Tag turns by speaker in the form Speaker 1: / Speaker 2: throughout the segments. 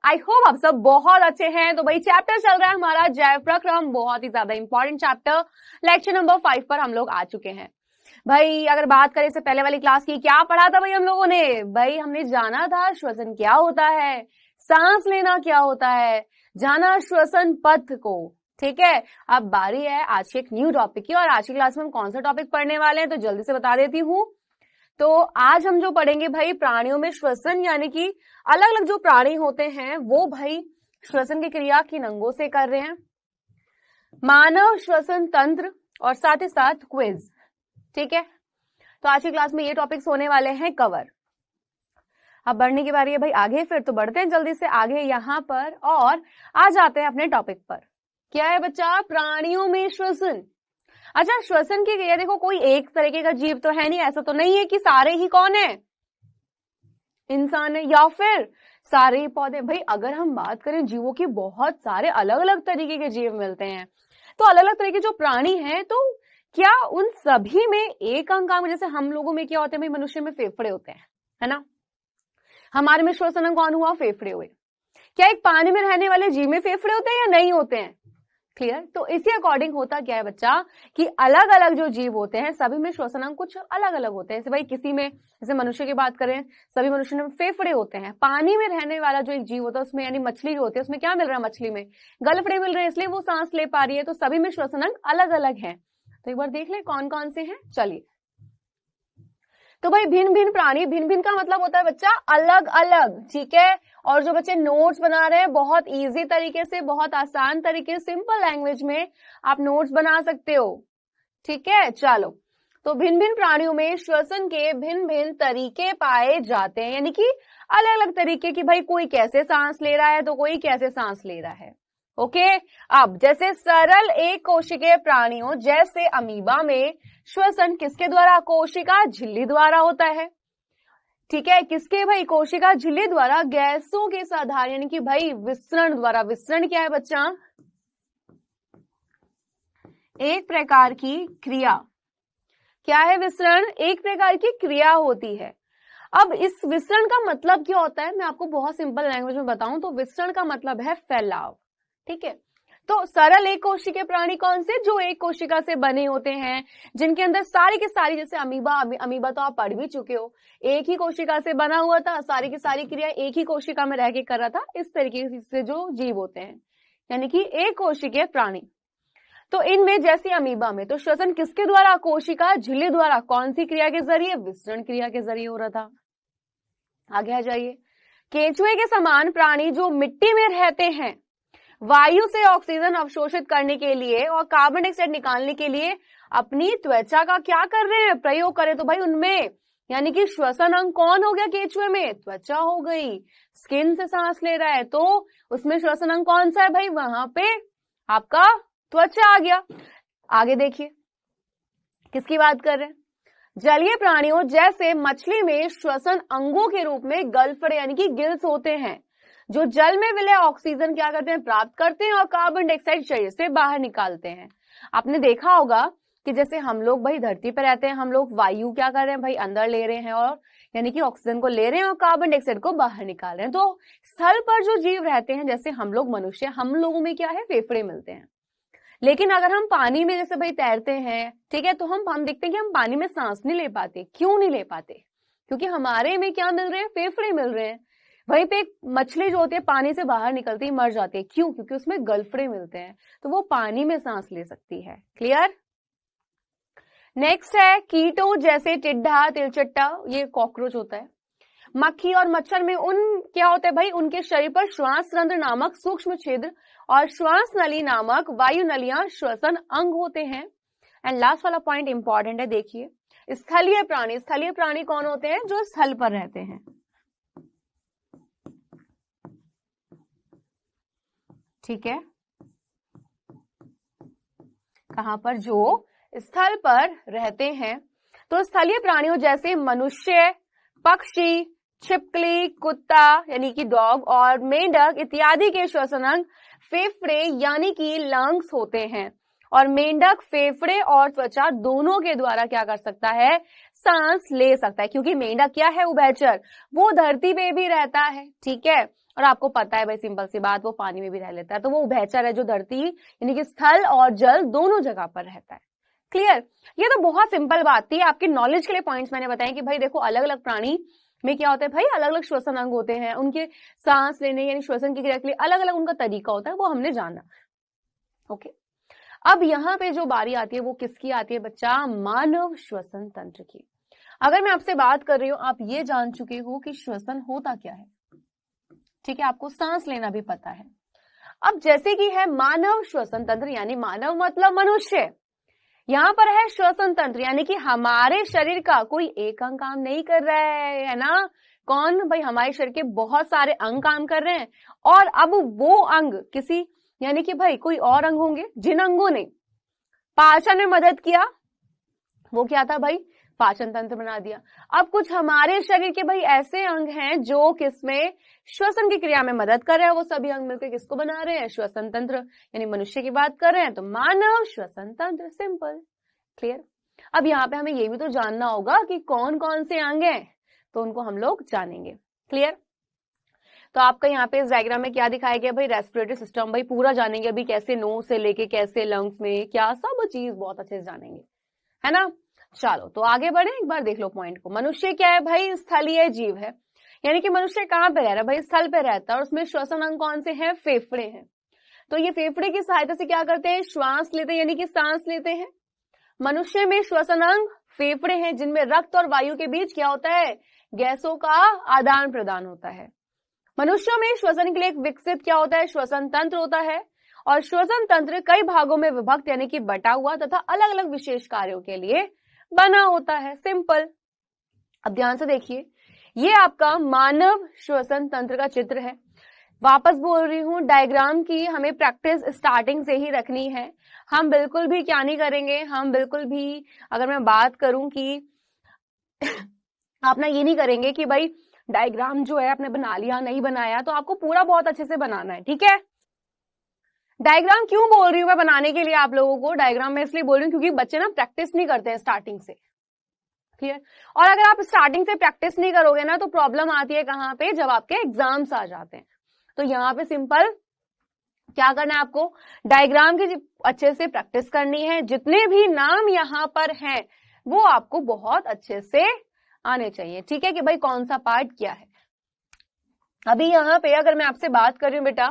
Speaker 1: I hope आप सब बहुत अच्छे हैं। तो भाई चैप्टर चल रहा है हमारा जैव प्रक्रम, बहुत ही ज्यादा इंपॉर्टेंट चैप्टर। लेक्चर नंबर 5 पर हम लोग आ चुके हैं। भाई अगर बात करें इससे पहले वाली क्लास की, क्या पढ़ा था भाई हम लोगों ने? भाई हमने जाना था श्वसन क्या होता है, सांस लेना क्या होता है, जाना श्वसन पथ को। ठीक है, अब बारी है आज के एक न्यू टॉपिक की। और आज की क्लास में हम कौन सा टॉपिक पढ़ने वाले हैं तो जल्दी से बता देती हूँ। तो आज हम जो पढ़ेंगे भाई प्राणियों में श्वसन, यानी कि अलग अलग जो प्राणी होते हैं वो भाई श्वसन की क्रिया किन अंगों से कर रहे हैं, मानव श्वसन तंत्र और साथ ही साथ क्विज। ठीक है, तो आज की क्लास में ये टॉपिक्स होने वाले हैं कवर। अब बढ़ने की बारी है भाई आगे, फिर तो बढ़ते हैं जल्दी से आगे यहाँ पर और आ जाते हैं अपने टॉपिक पर। क्या है बच्चा? प्राणियों में श्वसन। अच्छा, श्वसन की क्रिया देखो, कोई एक तरीके का जीव तो है नहीं, ऐसा तो नहीं है कि सारे ही कौन है, इंसान है या फिर सारे ही पौधे। भाई अगर हम बात करें जीवों की, बहुत सारे अलग अलग तरीके के जीव मिलते हैं। तो अलग अलग तरह के जो प्राणी हैं, तो क्या उन सभी में एक अंग काम, जैसे हम लोगों में क्या होते हैं भाई, मनुष्य में फेफड़े होते हैं, है ना। हमारे में श्वसन अंग कौन हुआ? फेफड़े हुए। क्या एक पानी में रहने वाले जीव में फेफड़े होते हैं या नहीं होते हैं? क्लियर। तो इसी अकॉर्डिंग होता क्या है बच्चा कि अलग अलग जो जीव होते हैं सभी में श्वसन अंग कुछ अलग अलग होते हैं। जैसे भाई किसी में, जैसे मनुष्य की बात करें, सभी मनुष्य में फेफड़े होते हैं। पानी में रहने वाला जो एक जीव होता है उसमें, यानी मछली जो होती है उसमें क्या मिल रहा है, मछली में गलफड़े मिल रहे हैं, इसलिए वो सांस ले पा रही है। तो सभी में श्वसन अंग अलग अलग है। तो एक बार देख ले कौन कौन से हैं। चलिए, तो भाई भिन्न भिन्न प्राणी, भिन्न भिन्न का मतलब होता है बच्चा अलग अलग। ठीक है, और जो बच्चे नोट्स बना रहे हैं बहुत इजी तरीके से, बहुत आसान तरीके से, सिंपल लैंग्वेज में आप नोट्स बना सकते हो। ठीक है, चलो। तो भिन्न भिन्न प्राणियों में श्वसन के भिन्न भिन्न तरीके पाए जाते हैं, यानी कि अलग अलग तरीके की। भाई कोई कैसे सांस ले रहा है तो कोई कैसे सांस ले रहा है। ओके, अब जैसे सरल एक कोशिकीय प्राणियों जैसे अमीबा में श्वसन किसके द्वारा? कोशिका झिल्ली द्वारा होता है। ठीक है, किसके भाई? कोशिका झिल्ली द्वारा गैसों के साधारण, यानी कि भाई विसरण द्वारा। विसरण क्या है बच्चा? एक प्रकार की क्रिया। क्या है विसरण? एक प्रकार की क्रिया होती है। अब इस विसरण का मतलब क्या होता है, मैं आपको बहुत सिंपल लैंग्वेज में बताऊं तो विसरण का मतलब है फैलाव। ठीक है, तो सरल एक कोशिकीय प्राणी कौन से? जो एक कोशिका से बने होते हैं, जिनके अंदर सारी की सारी, जैसे अमीबा तो आप पढ़ भी चुके हो, एक ही कोशिका से बना हुआ था, सारी की सारी क्रिया एक ही कोशिका में रह के कर रहा था। इस तरीके से जो जीव होते हैं, यानी कि एक कोशिकीय प्राणी। तो इनमें जैसे अमीबा में, तो श्वसन किसके द्वारा? कोशिका झिल्ली द्वारा। कौन सी क्रिया के जरिए? विसरण क्रिया के जरिए हो रहा था। आगे आ जाइए। केंचुए के समान प्राणी जो मिट्टी में रहते हैं, वायु से ऑक्सीजन अवशोषित करने के लिए और कार्बन डाइऑक्साइड निकालने के लिए अपनी त्वचा का क्या कर रहे हैं? प्रयोग करें। तो भाई उनमें, यानी कि श्वसन अंग कौन हो गया केंचुए में? त्वचा हो गई। स्किन से सांस ले रहा है तो उसमें श्वसन अंग कौन सा है भाई? वहां पे आपका त्वचा आ गया। आगे देखिए, किसकी बात कर रहे हैं? जलीय प्राणियों जैसे मछली में श्वसन अंगों के रूप में गलफड़े, यानी कि गिल्स होते हैं, जो जल में विलय ऑक्सीजन क्या करते हैं? प्राप्त करते हैं और कार्बन डाइऑक्साइड शरीर से बाहर निकालते हैं। आपने देखा होगा कि जैसे हम लोग भाई धरती पर रहते हैं, हम लोग वायु क्या कर रहे हैं भाई? अंदर ले रहे हैं, और यानी कि ऑक्सीजन को ले रहे हैं और कार्बन डाइऑक्साइड को बाहर निकाल रहे हैं। तो स्थल पर जो जीव रहते हैं, जैसे हम लोग मनुष्य, हम लोगों में क्या है? फेफड़े मिलते हैं। लेकिन अगर हम पानी में जैसे भाई तैरते हैं, ठीक है, तो हम देखते हैं कि हम पानी में सांस नहीं ले पाते। क्यों नहीं ले पाते? क्योंकि हमारे में क्या मिल रहे हैं? फेफड़े मिल रहे हैं। वहीं पे एक मछली जो होती है पानी से बाहर निकलती ही मर जाती है। क्यों? क्योंकि उसमें गलफड़े मिलते हैं, तो वो पानी में सांस ले सकती है। क्लियर। नेक्स्ट है कीटों जैसे टिड्डा, तिलचट्टा, ये कॉकरोच होता है। मक्खी और मच्छर में उन क्या होता है भाई? उनके शरीर पर श्वास रंध्र नामक सूक्ष्म छिद्र और श्वास नली नामक वायु नलियां श्वसन अंग होते हैं। एंड लास्ट वाला पॉइंट इंपॉर्टेंट है, देखिए स्थलीय प्राणी। स्थलीय प्राणी कौन होते हैं? जो स्थल पर रहते हैं। ठीक है, कहां पर? जो स्थल पर रहते हैं। तो स्थलीय प्राणियों जैसे मनुष्य, पक्षी, छिपकली, कुत्ता यानी कि डॉग और मेंढक इत्यादि के श्वसन अंग फेफड़े यानी कि लंग्स होते हैं। और मेंढक फेफड़े और त्वचा दोनों के द्वारा क्या कर सकता है? सांस ले सकता है, क्योंकि मेंढक क्या है? उभयचर, वो धरती पे भी रहता है। ठीक है, और आपको पता है भाई सिंपल सी बात, वो पानी में भी रह लेता है, तो वो उभयचर है जो धरती यानी कि स्थल और जल दोनों जगह पर रहता है। क्लियर? ये तो बहुत सिंपल बात थी, आपके नॉलेज के लिए पॉइंट्स मैंने बताए कि भाई देखो अलग अलग प्राणी में क्या होता है भाई, अलग अलग श्वसन अंग होते हैं, उनके सांस लेने यानी श्वसन की क्रिया के लिए अलग अलग उनका तरीका होता है, वो हमने जाना। ओके, अब यहाँ पे जो बारी आती है वो किसकी आती है बच्चा? मानव श्वसन तंत्र की। अगर मैं आपसे बात कर रही हूँ, आप ये जान चुके हो कि श्वसन होता क्या है, ठीक है, आपको सांस लेना भी पता है। अब जैसे कि है मानव श्वसन तंत्र, यानी मानव मतलब मनुष्य, यहाँ पर है श्वसन तंत्र यानी कि हमारे शरीर का कोई एक अंग काम नहीं कर रहा है ना? कौन भाई? हमारे शरीर के बहुत सारे अंग काम कर रहे हैं, और अब वो अंग किसी यानी कि भाई कोई और अंग होंगे जिन अंगों ने पाचन में मदद किया, वो क्या था भाई? पाचन तंत्र बना दिया। अब कुछ हमारे शरीर के भाई ऐसे अंग हैं जो किसमें? श्वसन की क्रिया में मदद कर रहे हैं, वो सभी अंग मिलकर किसको बना रहे हैं? श्वसन तंत्र, यानी मनुष्य की बात कर रहे हैं तो मानव श्वसन तंत्र। Simple, clear? अब यहाँ पे हमें ये भी तो जानना होगा कि कौन कौन से अंग हैं, तो उनको हम लोग जानेंगे। क्लियर? तो आपका यहाँ पे इस डायग्राम में क्या दिखाया गया भाई? रेस्पिरेटरी सिस्टम भाई पूरा जानेंगे अभी, कैसे नोज से लेके कैसे लंग्स में क्या सब चीज बहुत अच्छे से जानेंगे, है ना? चलो तो आगे बढ़े, एक बार देख लो पॉइंट को। मनुष्य क्या है भाई? स्थलीय जीव है, यानी कि मनुष्य कहाँ पे रह रहा है भाई? स्थल पे रहता है, और उसमें श्वसन अंग कौन से हैं? फेफड़े हैं। तो ये फेफड़े की सहायता से क्या करते हैं? श्वास लेते हैं, यानी कि सांस लेते हैं। मनुष्य में श्वसन अंग फेफड़े हैं, जिनमें रक्त और वायु के बीच क्या होता है? गैसों का आदान प्रदान होता है। मनुष्यों में श्वसन के लिए एक विकसित क्या होता है? श्वसन तंत्र होता है, और श्वसन तंत्र कई भागों में विभक्त यानी कि बटा हुआ तथा अलग अलग विशेष कार्यों के लिए बना होता है। सिंपल। अब ध्यान से देखिए, ये आपका मानव श्वसन तंत्र का चित्र है। वापस बोल रही हूं, डायग्राम की हमें प्रैक्टिस स्टार्टिंग से ही रखनी है। हम बिल्कुल भी क्या नहीं करेंगे, हम बिल्कुल भी, अगर मैं बात करूं कि आप ना ये नहीं करेंगे कि भाई डायग्राम जो है आपने बना लिया नहीं बनाया, तो आपको पूरा बहुत अच्छे से बनाना है। ठीक है? डायग्राम क्यों बोल रही हूं मैं बनाने के लिए आप लोगों को? डायग्राम में इसलिए बोल रही हूँ क्योंकि बच्चे ना प्रैक्टिस नहीं करते हैं स्टार्टिंग से। क्लियर? और अगर आप स्टार्टिंग से प्रैक्टिस नहीं करोगे ना, तो प्रॉब्लम आती है कहाँ पे? जब आपके एग्जाम्स आ जाते हैं। तो यहाँ पे सिंपल क्या करना है आपको? डायग्राम की अच्छे से प्रैक्टिस करनी है। जितने भी नाम यहाँ पर हैं वो आपको बहुत अच्छे से आने चाहिए। ठीक है कि भाई कौन सा पार्ट क्या है। अभी यहाँ पे अगर मैं आपसे बात कर रही हूँ बेटा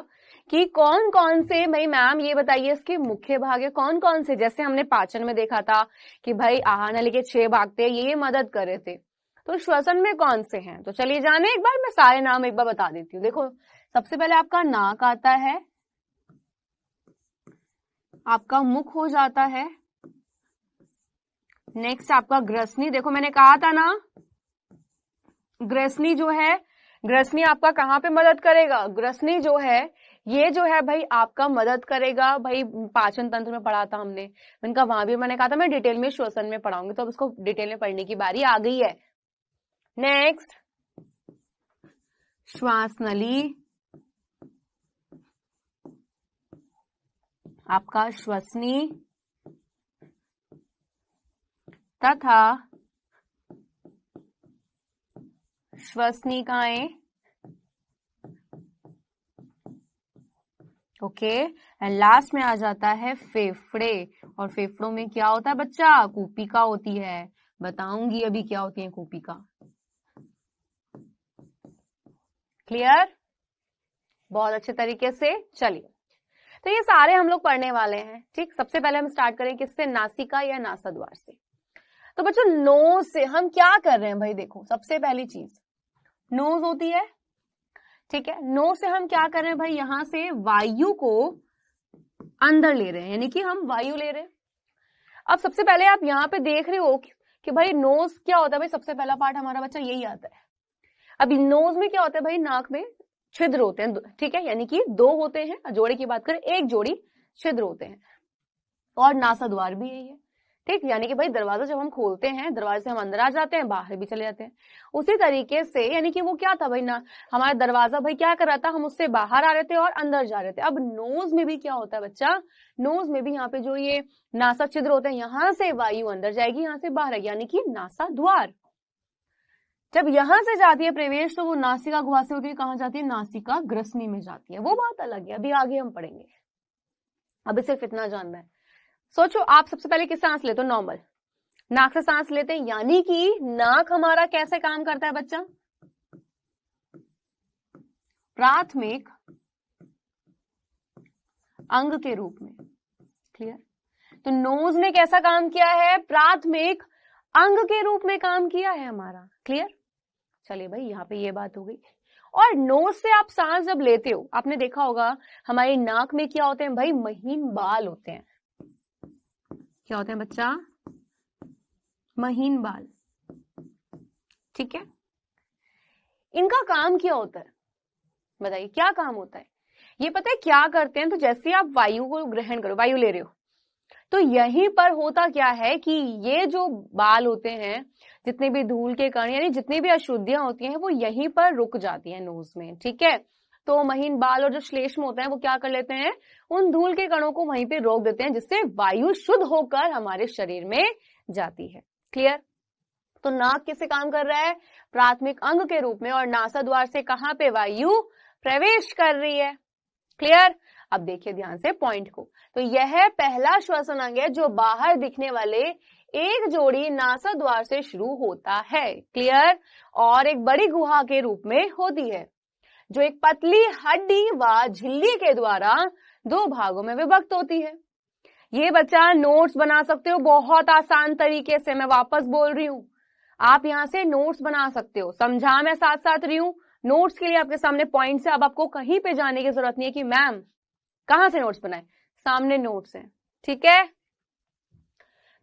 Speaker 1: कि कौन कौन से, भाई मैम ये बताइए इसके मुख्य भाग है कौन कौन से। जैसे हमने पाचन में देखा था कि भाई आहार नली के 6 भाग थे, ये मदद कर रहे थे। तो श्वसन में कौन से हैं? तो चलिए जाने एक बार, मैं सारे नाम एक बार बता देती हूँ। देखो सबसे पहले आपका नाक आता है, आपका मुख हो जाता है, नेक्स्ट आपका ग्रसनी। देखो मैंने कहा था ना, ग्रसनी जो है, ग्रसनी आपका कहाँ पे मदद करेगा? ग्रसनी जो है ये जो है भाई आपका मदद करेगा, भाई पाचन तंत्र में पढ़ा था हमने, इनका वहां भी मैंने कहा था मैं डिटेल में श्वसन में पढ़ाऊंगी, तो अब इसको डिटेल में पढ़ने की बारी आ गई है। नेक्स्ट श्वास नली, आपका श्वसनी तथा श्वसनिकाएं। ओके, एंड लास्ट में आ जाता है फेफड़े। और फेफड़ों में क्या होता है बच्चा? कूपिका होती है। बताऊंगी अभी क्या होती है कूपिका। क्लियर? बहुत अच्छे तरीके से। चलिए तो ये सारे हम लोग पढ़ने वाले हैं। ठीक, सबसे पहले हम स्टार्ट करें किससे? नासिका या नासाद्वार से। तो बच्चों नोज से हम क्या कर रहे हैं भाई? देखो सबसे पहली चीज नोज होती है, ठीक है। नोज से हम क्या कर रहे हैं भाई? यहां से वायु को अंदर ले रहे हैं, यानी कि हम वायु ले रहे हैं। अब सबसे पहले आप यहाँ पे देख रहे हो कि भाई नोज क्या होता है भाई? सबसे पहला पार्ट हमारा बच्चा यही आता है। अभी नोज में क्या होता है भाई? नाक में छिद्र होते हैं, ठीक है, यानी कि 2 होते हैं। जोड़े की बात करें, 1 जोड़ी छिद्र होते हैं। और नासाद्वार भी यही है, ठीक, यानी कि भाई दरवाजा जब हम खोलते हैं, दरवाजे से हम अंदर आ जाते हैं, बाहर भी चले जाते हैं। उसी तरीके से यानी कि वो क्या था भाई ना, हमारा दरवाजा भाई क्या कर रहा था? हम उससे बाहर आ रहे थे और अंदर जा रहे थे। अब नोज में भी क्या होता है बच्चा? नोज में भी यहाँ पे जो ये नासा छिद्र होते हैं, यहां से वायु अंदर जाएगी, यहां से बाहर आएगी, यानी कि नासाद्वार। जब यहां से जाती है प्रवेश तो वो नासिका गुहा से होती है कहां जाती है, नासिका ग्रसनी में जाती है। वो बात अलग है, अभी आगे हम पढ़ेंगे, अभी सिर्फ इतना जानना है। सोचो आप सबसे पहले किस सांस लेते हो, नॉर्मल नाक से सांस लेते हैं, यानी कि नाक हमारा कैसे काम करता है बच्चा, प्राथमिक अंग के रूप में। क्लियर? तो नोज ने कैसा काम किया है, प्राथमिक अंग के रूप में काम किया है हमारा। क्लियर? चलिए भाई यहां पे ये बात हो गई। और नोज से आप सांस जब लेते हो, आपने देखा होगा हमारी नाक में क्या होते हैं भाई, महीन बाल होते हैं। क्या होते हैं बच्चा, महीन बाल। ठीक है, इनका काम क्या होता है बताइए, क्या काम होता है? ये पता है क्या करते हैं, तो जैसे आप वायु को ग्रहण करो, वायु ले रहे हो, तो यहीं पर होता क्या है कि ये जो बाल होते हैं, जितने भी धूल के कण यानी जितनी भी अशुद्धियां होती हैं वो यहीं पर रुक जाती हैं नोज में। ठीक है, तो महीन बाल और जो श्लेष्म होता है वो क्या कर लेते हैं, उन धूल के कणों को वहीं पे रोक देते हैं, जिससे वायु शुद्ध होकर हमारे शरीर में जाती है। क्लियर? तो नाक किससे काम कर रहा है, प्राथमिक अंग के रूप में, और नासा द्वार से कहां पे वायु प्रवेश कर रही है। क्लियर? अब देखिए ध्यान से पॉइंट को, तो यह पहला श्वसन अंग है जो बाहर दिखने वाले एक जोड़ी नासा द्वार से शुरू होता है। क्लियर? और एक बड़ी गुहा के रूप में होती है, जो एक पतली हड्डी व झिल्ली के द्वारा दो भागों में विभक्त होती है। ये बच्चा नोट्स बना सकते हो बहुत आसान तरीके से, मैं वापस बोल रही हूं, आप यहां से नोट्स बना सकते हो। समझा मैं साथ साथ रही हूं, नोट्स के लिए आपके सामने पॉइंट्स है, अब आपको कहीं पे जाने की जरूरत नहीं है कि मैम कहां से नोट्स बनाए, सामने नोट्स हैं। ठीक है,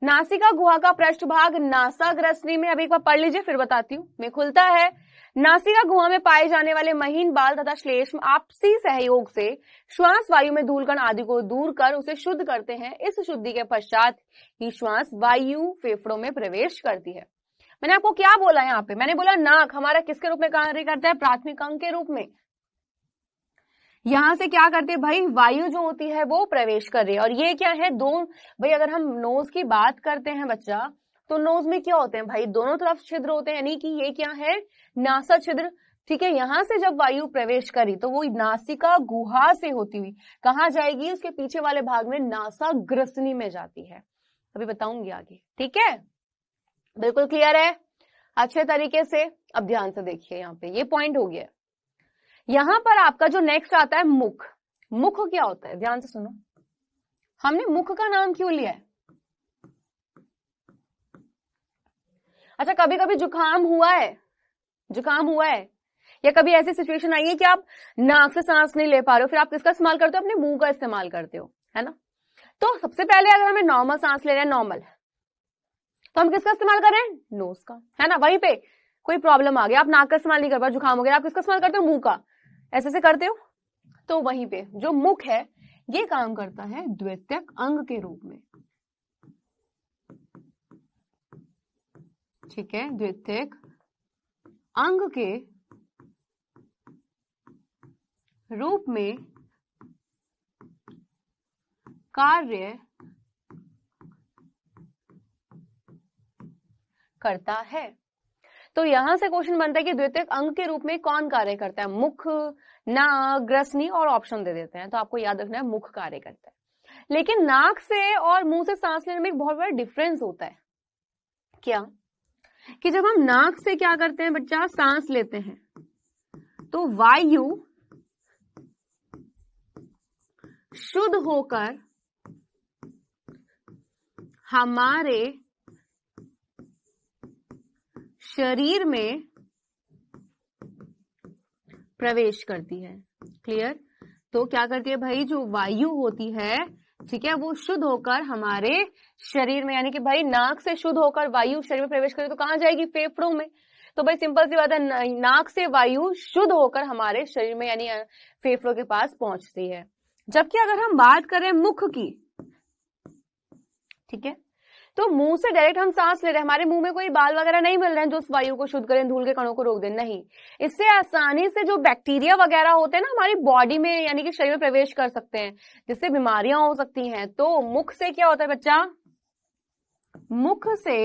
Speaker 1: नासिका गुहा का पृष्ठभाग नासाग्रसनी में, अभी एक बार पढ़ लीजिए फिर बताती हूं, में खुलता है। नासिका गुहा में पाए जाने वाले महीन बाल तथा श्लेष्म आपसी सहयोग से श्वास वायु में धूलकण आदि को दूर कर उसे शुद्ध करते हैं। इस शुद्धि के पश्चात ही श्वास वायु फेफड़ों में प्रवेश करती है। मैंने आपको क्या बोला यहाँ पे, मैंने बोला नाक हमारा किसके रूप में कार्य करता है, प्राथमिक अंग के रूप में। यहां से क्या करते हैं भाई, वायु जो होती है वो प्रवेश कर रही है। और ये क्या है, दो भाई अगर हम नोज की बात करते हैं बच्चा, तो नोज में क्या होते हैं भाई, दोनों तरफ छिद्र होते हैं, यानी कि ये क्या है, नासा छिद्र। ठीक है, यहां से जब वायु प्रवेश करी तो वो नासिका गुहा से होती हुई कहां जाएगी, उसके पीछे वाले भाग में नासाग्रसनी में जाती है। अभी बताऊंगी आगे। ठीक है, बिल्कुल क्लियर है अच्छे तरीके से। अब ध्यान से देखिए, यहाँ पे ये पॉइंट हो गया। यहां पर आपका जो नेक्स्ट आता है मुख। मुख क्या होता है, ध्यान से सुनो, हमने मुख का नाम क्यों लिया है? अच्छा, कभी कभी जुकाम हुआ है, जुकाम हुआ है, या कभी ऐसी सिचुएशन आई है कि आप नाक से सांस नहीं ले पा रहे हो, फिर आप किसका इस्तेमाल करते हो, अपने मुंह का इस्तेमाल करते हो, है ना। तो सबसे पहले अगर हमें नॉर्मल सांस ले रहे हैं, नॉर्मल, तो हम किसका इस्तेमाल कर रहे हैं, नोज का, है ना। वहीं पे कोई प्रॉब्लम आ गया, आप नाक का इस्तेमाल नहीं कर पा, जुकाम हो गया, आप किसका इस्तेमाल करते हो, मुंह का, ऐसे से करते हो। तो वहीं पे जो मुख है ये काम करता है द्वितीयक अंग के रूप में। ठीक है, द्वितीयक अंग के रूप में कार्य करता है। तो यहां से क्वेश्चन बनता है कि द्वितीयक अंग के रूप में कौन कार्य करता है, मुख, नाक, ग्रसनी, और ऑप्शन दे देते हैं, तो आपको याद रखना है मुख कार्य करता है। लेकिन नाक से और मुंह से सांस लेने में एक बहुत बड़ा डिफरेंस होता है। क्या कि जब हम नाक से क्या करते हैं बच्चा, सांस लेते हैं, तो वायु शुद्ध होकर हमारे शरीर में प्रवेश करती है। क्लियर? तो क्या करती है भाई, जो वायु होती है, ठीक है, वो शुद्ध होकर हमारे शरीर में, यानी कि भाई नाक से शुद्ध होकर वायु शरीर में प्रवेश करे तो कहां जाएगी, फेफड़ों में। तो भाई सिंपल सी बात है, नाक से वायु शुद्ध होकर हमारे शरीर में यानी फेफड़ों के पास पहुंचती है। जबकि अगर हम बात करें मुख की, ठीक है, तो मुंह से डायरेक्ट हम सांस ले रहे हैं, हमारे मुंह में कोई बाल वगैरह नहीं मिल रहे हैं जो उस वायु को शुद्ध करें, धूल के कणों को रोक दें, नहीं। इससे आसानी से जो बैक्टीरिया वगैरह होते हैं ना हमारी बॉडी में, यानी कि शरीर में प्रवेश कर सकते हैं, जिससे बीमारियां हो सकती हैं। तो मुख से क्या होता है बच्चा, मुख से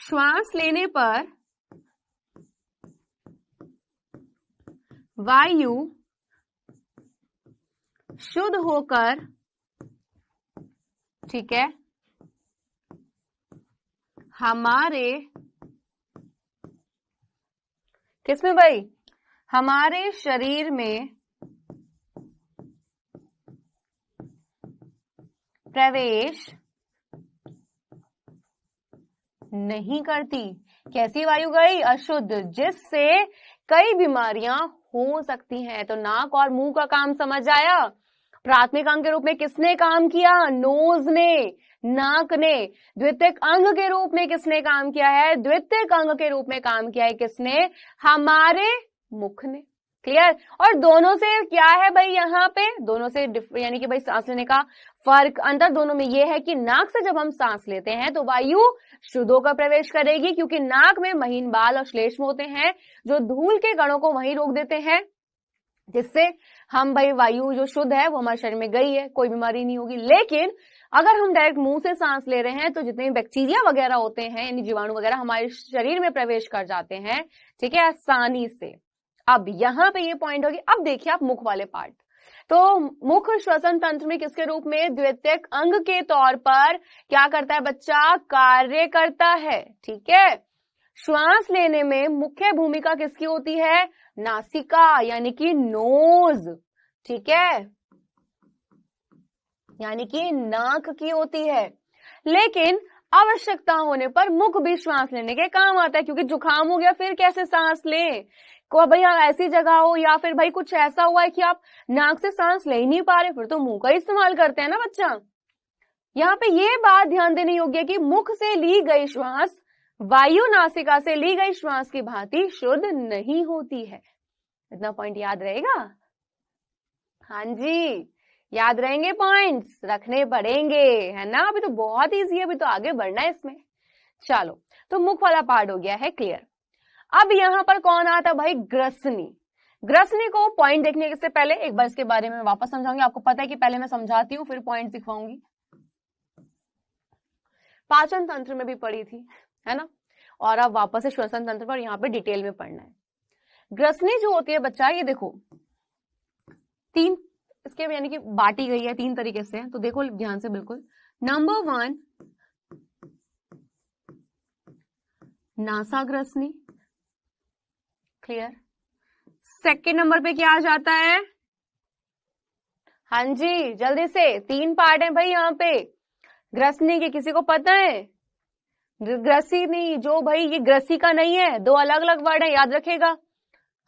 Speaker 1: श्वास लेने पर वायु शुद्ध होकर, ठीक है, हमारे किसमें भाई, हमारे शरीर में प्रवेश नहीं करती। कैसी वायु गई, अशुद्ध, जिससे कई बीमारियां हो सकती हैं। तो नाक और मुंह का काम समझ आया। प्राथमिक अंग के रूप में किसने काम किया, नोज ने, नाक ने। द्वितीयक अंग के रूप में किसने काम किया है, द्वितीयक अंग के रूप में काम किया है किसने, हमारे मुख ने। क्लियर। और दोनों से क्या है भाई, यहाँ पे दोनों से यानी कि भाई सांस लेने का फर्क, अंतर दोनों में ये है कि नाक से जब हम सांस लेते हैं तो वायु शुद्ध होकर प्रवेश करेगी, क्योंकि नाक में महीन बाल और श्लेष्म होते हैं जो धूल के कणों को वहीं रोक देते हैं, जिससे हम भाई वायु जो शुद्ध है वो हमारे शरीर में गई है, कोई बीमारी नहीं होगी। लेकिन अगर हम डायरेक्ट मुंह से सांस ले रहे हैं तो जितने बैक्टीरिया वगैरह होते हैं यानी जीवाणु वगैरह हमारे शरीर में प्रवेश कर जाते हैं, ठीक है, आसानी से। अब यहाँ पे ये पॉइंट होगी। अब देखिए आप मुख वाले पार्ट। तो मुख श्वसन तंत्र में किसके रूप में, द्वितीयक अंग के तौर पर क्या करता है बच्चा, कार्य करता है। ठीक है। श्वास लेने में मुख्य भूमिका किसकी होती है, नासिका यानी कि नोज, ठीक है, यानी कि नाक की होती है। लेकिन आवश्यकता होने पर मुख भी श्वास लेने के काम आता है, क्योंकि जुकाम हो गया फिर कैसे सांस लें, को भाई ऐसी जगह हो या फिर भाई कुछ ऐसा हुआ है कि आप नाक से सांस ले ही नहीं पा रहे, फिर तो मुंह का इस्तेमाल करते हैं ना बच्चा। यहाँ पे ये बात ध्यान देने योग्य है कि मुख से ली गई श्वास वायु नासिका से ली गई श्वास की भांति शुद्ध नहीं होती है। इतना पॉइंट याद रहेगा? हाँ जी, याद रहेंगे, पॉइंट्स रखने पड़ेंगे, है ना। अभी तो बहुत इजी है, अभी तो आगे बढ़ना है इसमें। चलो, तो मुख वाला पार्ट हो गया है क्लियर। अब यहाँ पर कौन आता भाई, ग्रसनी। ग्रसनी को पॉइंट देखने से पहले एक बार इसके बारे में वापस समझाऊंगी। आपको पता है कि पहले मैं समझाती हूँ फिर पॉइंट दिखाऊंगी। पाचन तंत्र में भी पढ़ी थी, है ना, और अब वापस से श्वसन तंत्र पर यहाँ पे डिटेल में पढ़ना है। ग्रसनी जो होती है बच्चा, ये देखो तीन इसके यानी कि बांटी गई है तीन तरीके से, तो देखो ध्यान से बिल्कुल। नंबर 1 नासाग्रसनी, क्लियर। सेकेंड नंबर पे क्या आ जाता है, हाँ जी जल्दी से, तीन पार्ट है भाई यहाँ पे ग्रसनी के, किसी को पता है? ग्रसनी जो भाई ये ग्रसिका नहीं है, दो अलग अलग वर्ड है, याद रखेगा।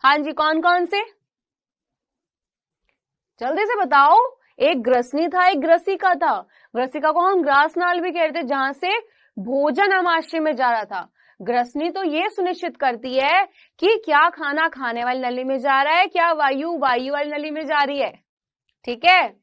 Speaker 1: हाँ जी, कौन कौन से, जल्दी से बताओ। एक ग्रसनी था, एक ग्रसिका था। ग्रसिका को हम ग्रासनाल भी कहते, जहां से भोजन आमाशय में जा रहा था। ग्रसनी तो ये सुनिश्चित करती है कि क्या खाना खाने वाली नली में जा रहा है, क्या वायु वायु वाली नली में जा रही है, ठीक है।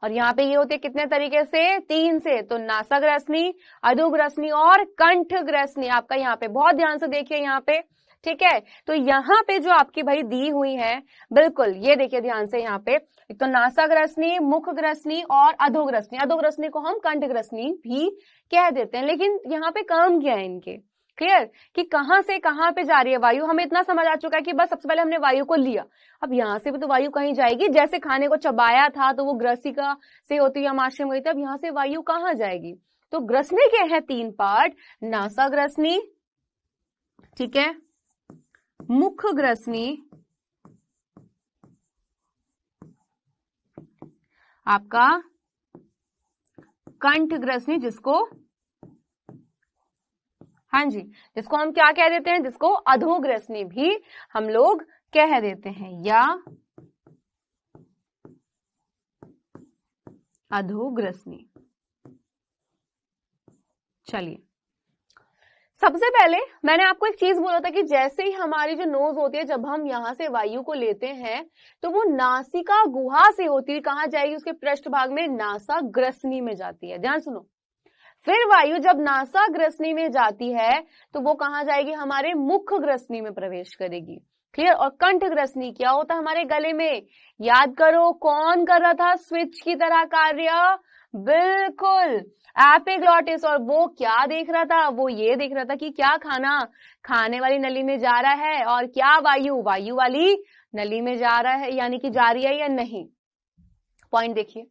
Speaker 1: और यहाँ पे ये होते कितने तरीके से, तीन से, तो नासाग्रसनी, अधोग्रसनी और कंठग्रसनी। आपका यहाँ पे बहुत ध्यान से देखिए यहाँ पे, ठीक है। तो यहाँ पे जो आपकी भाई दी हुई है, बिल्कुल ये देखिए ध्यान से यहाँ पे, एक तो नासाग्रसनी, मुखग्रसनी और अधोग्रसनी। अधोग्रसनी को हम कंठग्रसनी भी कह देते हैं, लेकिन यहाँ पे काम क्या है इनके, क्लियर, कि कहां से कहां पे जा रही है वायु। हमें इतना समझ आ चुका है कि बस सबसे पहले हमने वायु को लिया, अब यहाँ से भी तो वायु कहीं जाएगी। जैसे खाने को चबाया था तो वो ग्रसिका से होती है आमाशय में गई थी, अब यहाँ से वायु कहाँ जाएगी। तो ग्रसनी के हैं तीन पार्ट, नासाग्रसनी, ठीक है, मुखग्रसनी, आपका कंठग्रसनी, जिसको हाँ जी, जिसको हम क्या कह देते हैं, जिसको अधोग्रसनी भी हम लोग कह देते हैं, या अधोग्रसनी। चलिए, सबसे पहले मैंने आपको एक चीज बोला था कि जैसे ही हमारी जो नोज होती है, जब हम यहां से वायु को लेते हैं तो वो नासिका गुहा से होती है, कहां जाएगी, उसके पृष्ठभाग में नासाग्रसनी में जाती है। ध्यान सुनो, फिर वायु जब नासाग्रसनी में जाती है तो वो कहां जाएगी, हमारे मुखग्रसनी में प्रवेश करेगी, क्लियर। और कंठग्रसनी क्या होता है हमारे गले में, याद करो कौन कर रहा था स्विच की तरह कार्य, बिल्कुल एपिग्लॉटिस। और वो क्या देख रहा था, वो ये देख रहा था कि क्या खाना खाने वाली नली में जा रहा है और क्या वायु वायु वाली नली में जा रहा है, यानी कि जा रही है या नहीं। पॉइंट देखिए,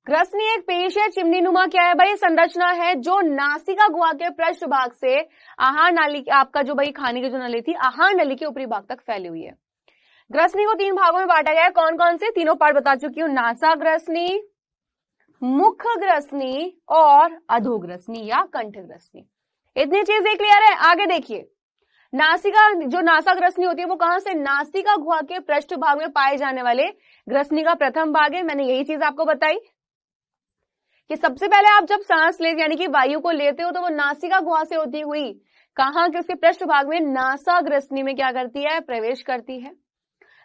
Speaker 1: ग्रसनी एक पेश है, चिमनी नुमा क्या है भाई, संरचना है जो नासिका गुहा के पृष्ठ भाग से आहार नाली, आपका जो भाई खाने की जो नली थी आहार नली के ऊपरी भाग तक फैली हुई है। ग्रसनी को 3 भागों में बांटा गया है, कौन कौन से, तीनों पार्ट बता चुकी हूँ, नासा ग्रसनी, मुख ग्रसनी और अधोग्रसनी या कंठ ग्रसनी। इतनी चीजें क्लियर है। आगे देखिए, नासिका जो नासा ग्रसनी होती है वो कहां से, नासिका गुहा के पृष्ठ भाग में पाए जाने वाले ग्रसनी का प्रथम भाग है। मैंने यही चीज आपको बताई कि सबसे पहले आप जब सांस ले यानी कि वायु को लेते हो तो वो नासिका गुहा से होती हुई कहां के, उसके पृष्ठ भाग में नासा ग्रसनी में क्या करती है, प्रवेश करती है।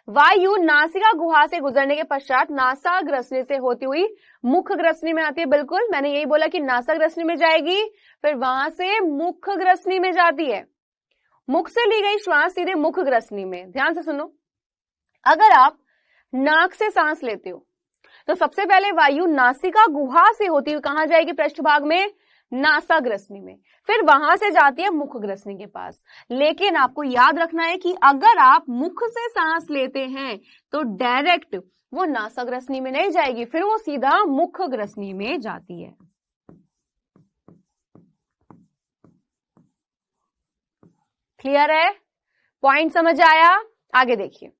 Speaker 1: वायु नासिका गुहा से गुजरने के पश्चात नासा ग्रसनी से होती हुई मुख ग्रसनी में आती है। बिल्कुल मैंने यही बोला कि नासा ग्रसनी में जाएगी, फिर वहां से मुख ग्रसनी में जाती है। मुख से ली गई श्वास सीधे मुख ग्रसनी में। ध्यान से सुनो, अगर आप नाक से सांस लेते हो तो सबसे पहले वायु नासिका गुहा से होती हुई कहां जाएगी, पृष्ठभाग में, नासा ग्रसनी में, फिर वहां से जाती है मुख ग्रसनी के पास। लेकिन आपको याद रखना है कि अगर आप मुख से सांस लेते हैं तो डायरेक्ट वो नासा ग्रसनी में नहीं जाएगी, फिर वो सीधा मुख ग्रसनी में जाती है। क्लियर है, पॉइंट समझ आया। आगे देखिए,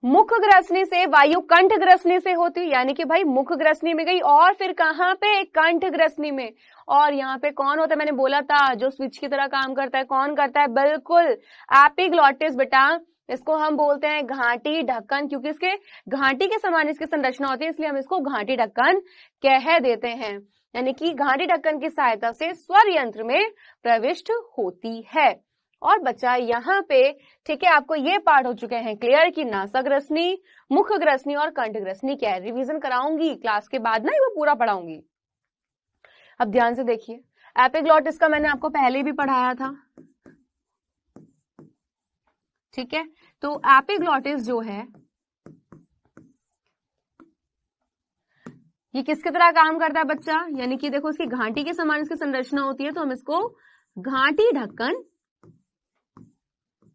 Speaker 1: मुख ग्रसनी से वायु कंठ ग्रसनी से होती, यानी कि भाई मुख ग्रसनी में गई और फिर कहां पे, कंठ ग्रसनी में। और यहाँ पे कौन होता है, मैंने बोला था जो स्विच की तरह काम करता है, कौन करता है, बिल्कुल एपिग्लॉटिस बेटा। इसको हम बोलते हैं घाटी ढक्कन, क्योंकि इसके घाटी के समान इसकी संरचना होती है, इसलिए हम इसको घाटी ढक्कन कह देते हैं। यानी कि घाटी ढक्कन की सहायता से स्वर यंत्र में प्रविष्ट होती है। और बच्चा यहाँ पे ठीक है, आपको ये पार्ट हो चुके हैं क्लियर कि नासा ग्रसनी, मुख ग्रसनी और कंठ ग्रसनी क्या है। रिवीजन कराऊंगी क्लास के बाद ना, वो पूरा पढ़ाऊंगी। अब ध्यान से देखिए, एपिग्लॉटिस का मैंने आपको पहले भी पढ़ाया था, ठीक है। तो एपिग्लॉटिस जो है ये किसकी तरह काम करता है बच्चा, यानी कि देखो इसकी घाटी के समान इसकी संरचना होती है, तो हम इसको घाटी ढक्कन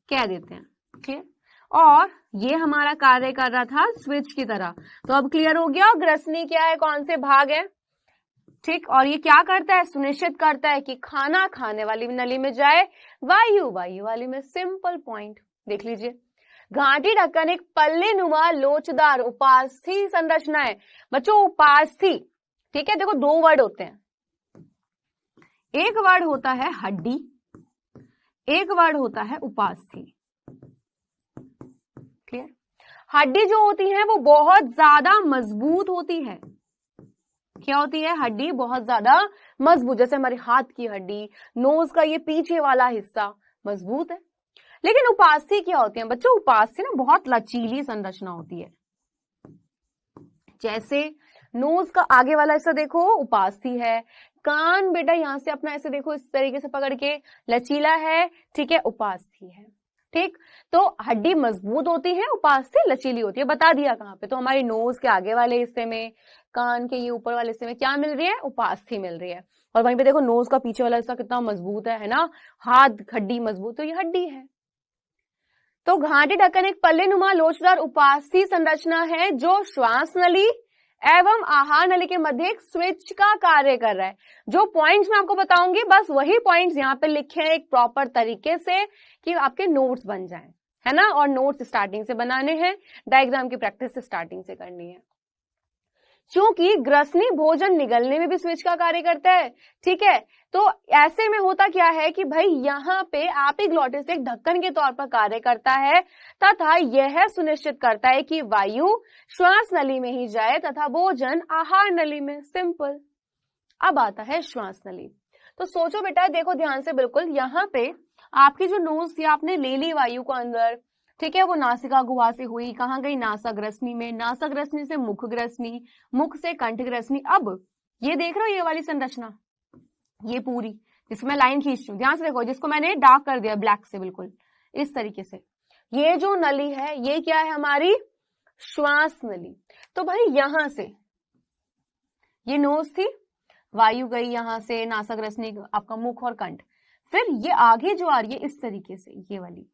Speaker 1: कह देते हैं, ठीक। और ये हमारा कार्य कर रहा था स्विच की तरह। तो अब क्लियर हो गया ग्रसनी क्या है, कौन से भाग है, ठीक। और ये क्या करता है, सुनिश्चित करता है कि खाना खाने वाली नली में जाए, वायु वायु वाली में। सिंपल पॉइंट देख लीजिए, घाटी ढक्कन एक पल्ले नुमा लोचदार उपास्थि संरचना है बच्चों, उपास्थि, ठीक है। देखो 2 वर्ड होते हैं, एक वर्ड होता है हड्डी, एक वर्ड होता है उपास्थि। क्लियर, हड्डी जो होती है वो बहुत ज्यादा मजबूत होती है। क्या होती है, हड्डी बहुत ज्यादा मजबूत, जैसे हमारे हाथ की हड्डी, नोज का ये पीछे वाला हिस्सा मजबूत है। लेकिन उपास्थि क्या होती है बच्चों, उपास्थि ना बहुत लचीली संरचना होती है। जैसे नोज का आगे वाला हिस्सा देखो उपास्थि है, कान बेटा यहाँ से अपना ऐसे देखो इस तरीके से पकड़ के लचीला है, ठीक है, उपास्थि है, ठीक। तो हड्डी मजबूत होती है, उपास्थि लचीली होती है। बता दिया कहाँ पे, तो हमारी नोज के आगे वाले हिस्से में, कान के ये ऊपर वाले हिस्से में क्या मिल रही है, उपास्थि मिल रही है। और वहीं पे देखो नोज का पीछे वाला हिस्सा कितना मजबूत है ना, हाथ हड्डी मजबूत, तो ये हड्डी है। तो घाटी ढक्कन एक पल्ले नुमा लोचदार उपास्थि संरचना है जो श्वास नली एवं आहार नली के मध्य एक स्विच का कार्य कर रहा है। जो पॉइंट्स मैं आपको बताऊंगी बस वही पॉइंट्स यहाँ पे लिखे हैं एक प्रॉपर तरीके से कि आपके नोट्स बन जाएं, है ना। और नोट्स स्टार्टिंग से बनाने हैं, डायग्राम की प्रैक्टिस स्टार्टिंग से करनी है। क्योंकि ग्रसनी भोजन निगलने में भी स्विच का कार्य करता है, ठीक है। तो ऐसे में होता क्या है कि भाई यहाँ पे एपिग्लॉटिस एक ढक्कन के तौर पर कार्य करता है तथा यह सुनिश्चित करता है कि वायु श्वास नली में ही जाए तथा भोजन आहार नली में। सिंपल। अब आता है श्वास नली। तो सोचो बेटा, देखो ध्यान से, बिल्कुल यहाँ पे आपकी जो नोज थी आपने ले ली वायु को अंदर, ठीक है, वो नासिका गुहा से हुई, कहाँ गई, नासा ग्रसनी में, नासा ग्रसनी से मुख ग्रसनी, मुख से कंठ ग्रसनी। अब ये देख रहे हो ये वाली संरचना, ये पूरी जिसमें मैं लाइन खींच रही हूँ, ध्यान से देखो, जिसको मैंने डार्क कर दिया ब्लैक से, बिल्कुल इस तरीके से। ये जो नली है ये क्या है, हमारी श्वास नली। तो भाई यहां से ये नोज थी, वायु गई यहां से, नासक, रसनी, आपका मुख और कंठ। फिर ये आगे जो आ रही है इस तरीके से, ये वाली,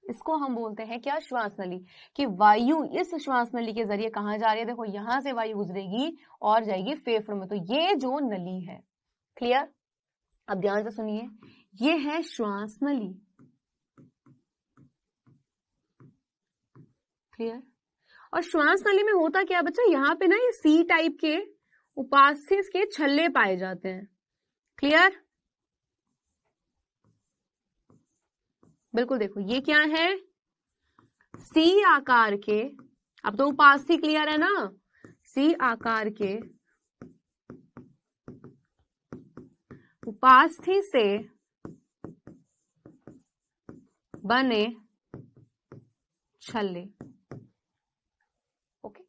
Speaker 1: इसको हम बोलते हैं क्या, श्वास नली। कि वायु इस श्वास नली के जरिए कहां जा रही है, देखो यहां से वायु गुजरेगी और जाएगी फेफड़ों में, तो ये जो नली है। क्लियर? अब ध्यान से सुनिए, ये है श्वास नली। क्लियर? और श्वास नली में होता क्या बच्चा, यहाँ पे ना ये सी टाइप के उपास्थि के छल्ले पाए जाते हैं। क्लियर? बिल्कुल, देखो ये क्या है, सी आकार के, अब तो उपास्थि क्लियर है ना, सी आकार के उपास्थि से बने छल्ले। ओके,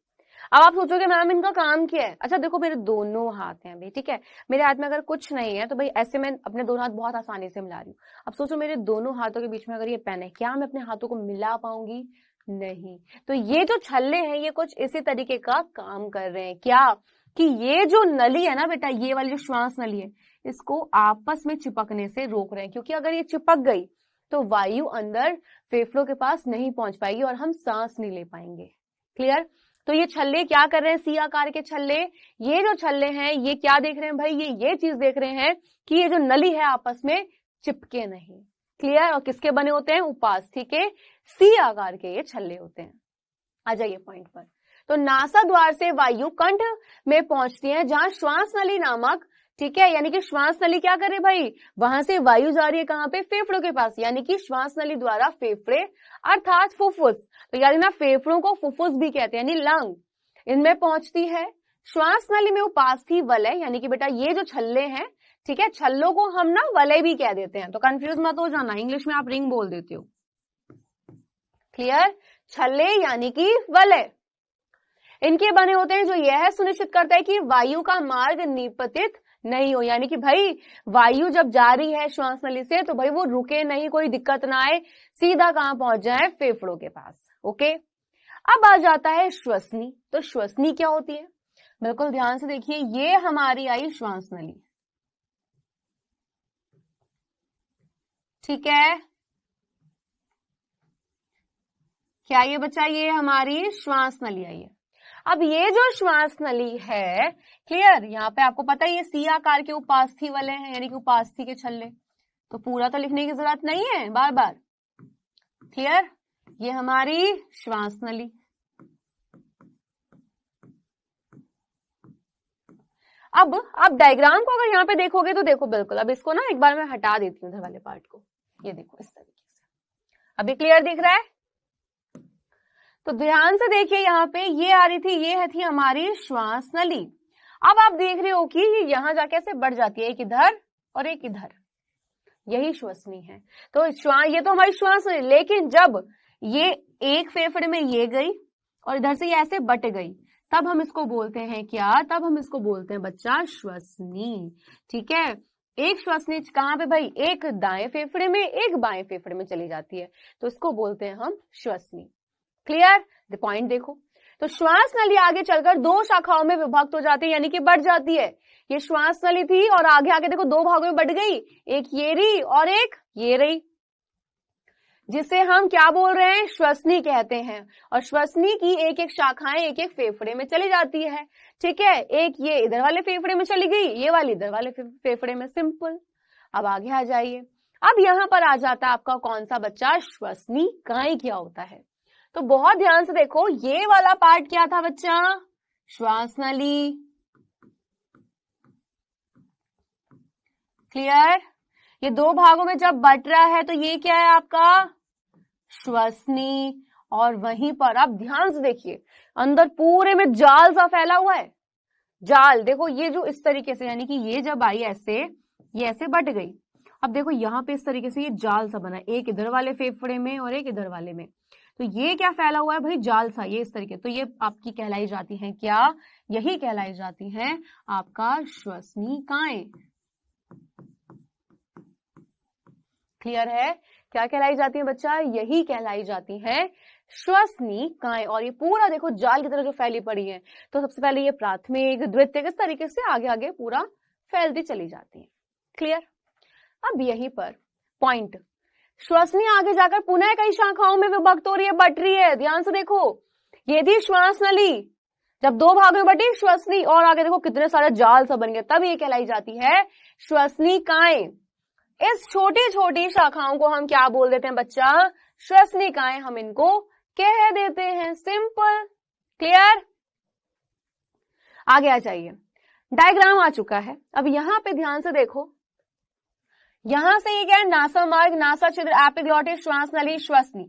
Speaker 1: अब आप सोचोगे मैम इनका काम क्या है। अच्छा देखो, मेरे दोनों हाथ हैं भाई, ठीक है, मेरे हाथ में अगर कुछ नहीं है तो भाई ऐसे मैं अपने दोनों हाथ बहुत आसानी से मिला रही हूँ। अब सोचो मेरे दोनों हाथों के बीच में अगर ये पेन है, क्या मैं अपने हाथों को मिला पाऊंगी? नहीं। तो ये जो छल्ले हैं ये कुछ इसी तरीके का काम कर रहे हैं। क्या? कि ये जो नली है ना बेटा, ये वाली जो श्वास नली है, इसको आपस में चिपकने से रोक रहे हैं, क्योंकि अगर ये चिपक गई तो वायु अंदर फेफड़ों के पास नहीं पहुंच पाएगी और हम सांस नहीं ले पाएंगे। क्लियर? तो ये छल्ले क्या कर रहे हैं, सी आकार के छल्ले, ये जो छल्ले हैं ये क्या देख रहे हैं भाई, ये चीज देख रहे हैं कि ये जो नली है आपस में चिपके नहीं। क्लियर? और किसके बने होते हैं, उपास्थि के सी आकार के ये छल्ले होते हैं। आ जाइए पॉइंट पर। तो नासा द्वार से वायु कंठ में पहुंचती है, जहां श्वास नली नामक, ठीक है, यानी कि श्वास नली क्या करे भाई, वहां से वायु जा रही है कहां पे, फेफड़ों के पास, यानी कि श्वास नली द्वारा फेफड़े अर्थात फुफ्फुस, तो यानी ना फेफड़ों को फुफ्फुस भी कहते हैं, यानी लंग, इनमें पहुंचती है। श्वास नली में उपास्थि वलय, यानी कि बेटा ये जो छल्ले हैं, ठीक है, छल्लों को हम ना वलय भी कह देते हैं, तो कंफ्यूज मत हो जाना, इंग्लिश में आप रिंग बोल देते हो। क्लियर? छल्ले यानी कि वलय इनके बने होते हैं, जो यह सुनिश्चित करता है कि वायु का मार्ग निपतित नहीं हो, यानी कि भाई वायु जब जा रही है श्वास नली से तो भाई वो रुके नहीं, कोई दिक्कत ना आए, सीधा कहां पहुंच जाए, फेफड़ों के पास। ओके, अब आ जाता है श्वसनी। तो श्वसनी क्या होती है, बिल्कुल ध्यान से देखिए, ये हमारी आई श्वास नली, ठीक है, क्या ये बच्चा, ये हमारी श्वास नली आई है। अब ये जो श्वास नली है, क्लियर, यहाँ पे आपको पता है ये सी आकार के उपास्थि वाले हैं, यानी कि उपास्थि के छल्ले, तो पूरा तो लिखने की जरूरत नहीं है बार बार। क्लियर? ये हमारी श्वास नली। अब आप डायग्राम को अगर यहाँ पे देखोगे तो देखो, बिल्कुल, अब इसको ना एक बार मैं हटा देती हूँ इधर वाले पार्ट को, ये देखो इस तरीके से, अभी क्लियर दिख रहा है? तो ध्यान से देखिए, यहाँ पे ये आ रही थी, ये थी हमारी श्वास नली। अब आप देख रहे हो कि ये यहां जाके ऐसे बढ़ जाती है, एक इधर और एक इधर, यही श्वसनी है। तो ये तो हमारी श्वास नली, लेकिन जब ये एक फेफड़े में ये गई और इधर से ये ऐसे बट गई, तब हम इसको बोलते हैं क्या, तब हम इसको बोलते हैं बच्चा श्वसनी। ठीक है, एक श्वसनी कहां पे भाई, एक दाएं फेफड़े में, एक बाएं फेफड़े में चली जाती है, तो इसको बोलते हैं हम श्वसनी। क्लियर? द पॉइंट देखो, तो श्वास नली आगे चलकर दो शाखाओं में विभक्त हो जाती है, यानी कि बढ़ जाती है। ये श्वास नली थी और आगे आगे देखो दो भागों में बढ़ गई, एक ये रही और एक ये रही, जिसे हम क्या बोल रहे हैं, श्वसनी कहते हैं। और श्वसनी की एक एक शाखाएं एक एक फेफड़े में चली जाती है। ठीक है, एक ये इधर वाले फेफड़े में चली गई, ये वाली इधर वाले फेफड़े में, सिंपल। अब आगे आ जाइए, अब यहां पर आ जाता है आपका कौन सा बच्चा, श्वसनी काई क्या होता है। तो बहुत ध्यान से देखो, ये वाला पार्ट क्या था बच्चा, श्वास नली। क्लियर? ये दो भागों में जब बट रहा है तो ये क्या है आपका, श्वसनी। और वहीं पर आप ध्यान से देखिए, अंदर पूरे में जाल सा फैला हुआ है, जाल देखो, ये जो इस तरीके से, यानी कि ये जब आई ऐसे, ये ऐसे बट गई, अब देखो यहाँ पे इस तरीके से ये जाल सा बना, एक इधर वाले फेफड़े में और एक इधर वाले में, तो ये क्या फैला हुआ है भाई, जाल सा, ये इस तरीके, तो ये आपकी कहलाई जाती है क्या, यही कहलाई जाती है आपका श्वसनिकाएं। क्लियर है? क्या कहलाई जाती है बच्चा? यही कहलाई जाती है श्वसनिकाएं। और ये पूरा देखो जाल की तरह जो फैली पड़ी है, तो सबसे पहले ये प्राथमिक, द्वितीयक, इस तरीके से आगे आगे पूरा फैलती चली जाती है। क्लियर? अब यहीं पर पॉइंट, श्वसनी आगे जाकर पुनः कई शाखाओं में विभक्त हो रही है, बट रही है। ध्यान से देखो, ये थी श्वास नली, जब दो भागों में बटी श्वसनी, और आगे देखो कितने सारे जाल सब बन गए, तब ये कहलाई जाती है श्वसनिकाएं। इस छोटी छोटी शाखाओं को हम क्या बोल देते हैं बच्चा? श्वसनिकाएं हम इनको कह देते हैं। सिंपल। क्लियर? आगे आ जाइए, डायग्राम आ चुका है। अब यहां पे ध्यान से देखो, यहां से ये क्या है? नासा मार्ग, नासा छिद्र, एपिग्लॉटिस, श्वास नली, श्वसनी।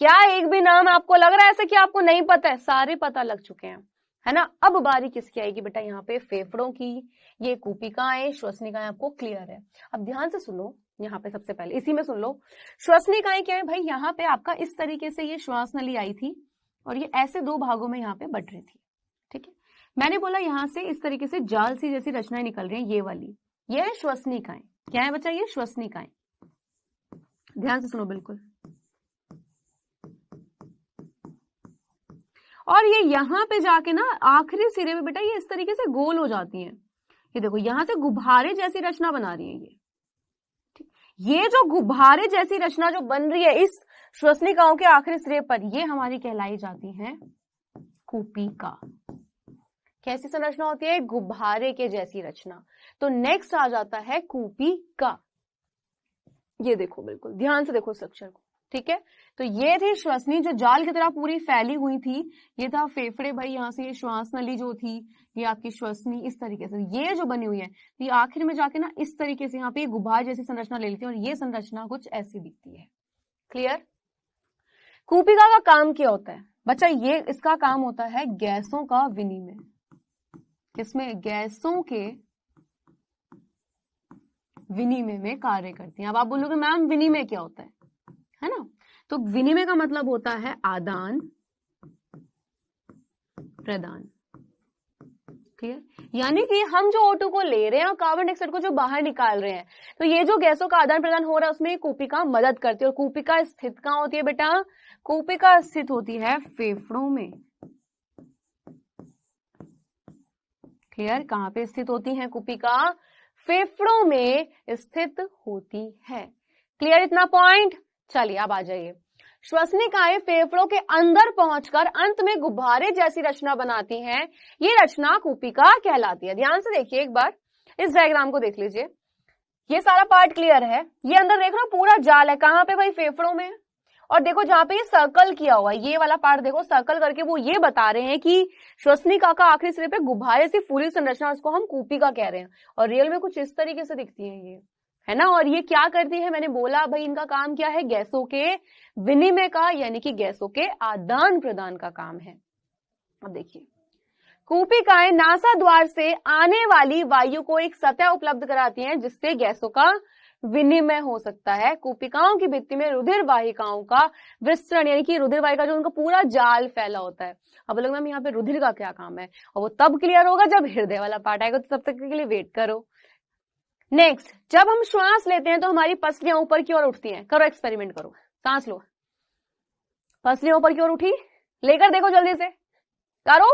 Speaker 1: क्या एक भी नाम आपको लग रहा है ऐसे कि आपको नहीं पता है? सारे पता लग चुके हैं, है ना। अब बारी किसकी आएगी बेटा? यहाँ पे फेफड़ों की। ये कूपिकाएं, श्वसनिकाएं आपको क्लियर है। अब ध्यान से सुनो, यहाँ पे सबसे पहले इसी में सुन लो, श्वसनिकाएं क्या है भाई? यहाँ पे आपका इस तरीके से ये श्वास नली आई थी और ये ऐसे दो भागों में यहाँ पे बट रही थी। ठीक है, मैंने बोला यहाँ से इस तरीके से जाल सी जैसी रचनाएं निकल रही हैं, ये वाली, ये है श्वसनिकाएं। क्या है बच्चा? ये श्वसनिकाएं। ध्यान से सुनो बिल्कुल। और ये यहाँ पे जाके ना आखिरी सिरे में बेटा ये इस तरीके से गोल हो जाती हैं। ये देखो यहाँ से गुब्बारे जैसी रचना बना रही है ये जो गुब्बारे जैसी रचना जो बन रही है इस श्वसनिकाओं के आखिरी सिरे पर, ये हमारी कहलाई जाती है कूपिका। कैसी संरचना होती है? गुब्बारे के जैसी रचना। तो नेक्स्ट आ जाता है कूपिका। ये देखो बिल्कुल ध्यान से देखो स्ट्रक्चर को। ठीक है, तो ये थी श्वसनी जो जाल की तरह पूरी फैली हुई थी। ये था फेफड़े भाई, यहाँ से ये श्वास नली जो थी, ये आपकी श्वसनी, इस तरीके से ये जो बनी हुई है, तो ये आखिर में जाके ना इस तरीके से यहाँ पे गुब्बार जैसी संरचना ले लेती है और ये संरचना कुछ ऐसी दिखती है। क्लियर? कूपिका का काम क्या होता है बच्चा? ये इसका काम होता है गैसों का विनिमय। इसमें गैसों के विनिमय में कार्य करती है। अब आप बोलोगे मैम विनिमय क्या होता है ना? तो विनिमय का मतलब होता है आदान प्रदान। क्लियर? यानी कि हम जो O2 को ले रहे हैं और कार्बन डाइऑक्साइड को जो बाहर निकाल रहे हैं, तो ये जो गैसों का आदान प्रदान हो रहा है उसमें कूपिका मदद करती है। और कूपिका स्थित कहाँ होती है बेटा? कूपिका स्थित होती है फेफड़ों में। क्लियर? कहाँ पे स्थित होती है कूपिका? फेफड़ों में स्थित होती है। क्लियर इतना पॉइंट? चलिए अब आ जाइए, श्वसनिकाएं फेफड़ों के अंदर पहुंचकर अंत में गुब्बारे जैसी रचना बनाती हैं। ये रचना कूपिका कहलाती है। ध्यान से देखिए एक बार, इस डायग्राम को देख लीजिए। ये सारा पार्ट क्लियर है। ये अंदर देख रहे हो पूरा जाल है, कहां पे भाई? फेफड़ों में। और देखो जहां पे ये सर्कल किया हुआ है, ये वाला पार्ट देखो सर्कल करके, वो ये बता रहे हैं कि श्वसनिका का आखिरी सिरे पे गुब्बारे सी पूरी संरचना, उसको हम कूपिका कह रहे हैं। और रियल में कुछ इस तरीके से दिखती है ये, है ना। और ये क्या करती है? मैंने बोला भाई इनका काम क्या है? गैसों के विनिमय का, यानी कि गैसों के आदान प्रदान का काम है। अब देखिए, कूपिकाएं नासा द्वार से आने वाली वायु को एक सतह उपलब्ध कराती हैं जिससे गैसों का विनिमय हो सकता है। कूपिकाओं की भित्ति में रुधिर वाहिकाओं का विस्तरण, यानी कि रुधिर वाहिका जो उनका पूरा जाल फैला होता है। अब लोग मैम यहाँ पे रुधिर का क्या काम है? और वो तब क्लियर होगा जब हृदय वाला पार्ट आएगा, तो तब तक के लिए वेट करो। नेक्स्ट, जब हम श्वास लेते हैं तो हमारी पसलियां ऊपर की ओर उठती हैं। करो एक्सपेरिमेंट करो, सांस लो, पसलियां ऊपर की ओर उठी, लेकर देखो जल्दी से, करो,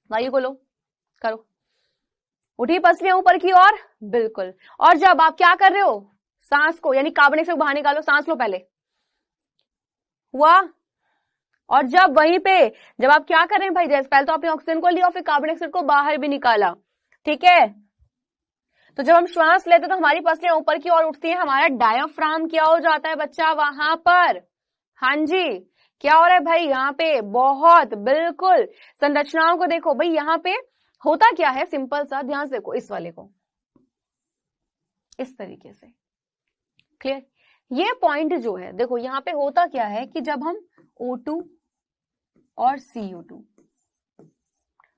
Speaker 1: वायु को लो, करो, उठी पसलियां ऊपर की ओर, बिल्कुल। और जब आप क्या कर रहे हो? सांस को, यानी कार्बन डाइऑक्साइड बाहर निकालो, सांस लो पहले, हुआ। और जब वहीं पे जब आप क्या कर रहे हैं भाई? जैसे पहले तो आपने ऑक्सीजन को लिया और फिर कार्बन डाइऑक्साइड को बाहर भी निकाला, ठीक है। तो जब हम श्वास लेते हैं तो हमारी पसलियां ऊपर की ओर उठती हैं, हमारा डायफ्राम क्या हो जाता है बच्चा? वहां पर, हाँ जी, क्या हो रहा है भाई यहाँ पे? बहुत बिल्कुल, संरचनाओं को देखो भाई, यहाँ पे होता क्या है? सिंपल सा, ध्यान से देखो इस वाले को, इस तरीके से। क्लियर? ये पॉइंट जो है देखो, यहाँ पे होता क्या है कि जब हम O2 और CO2,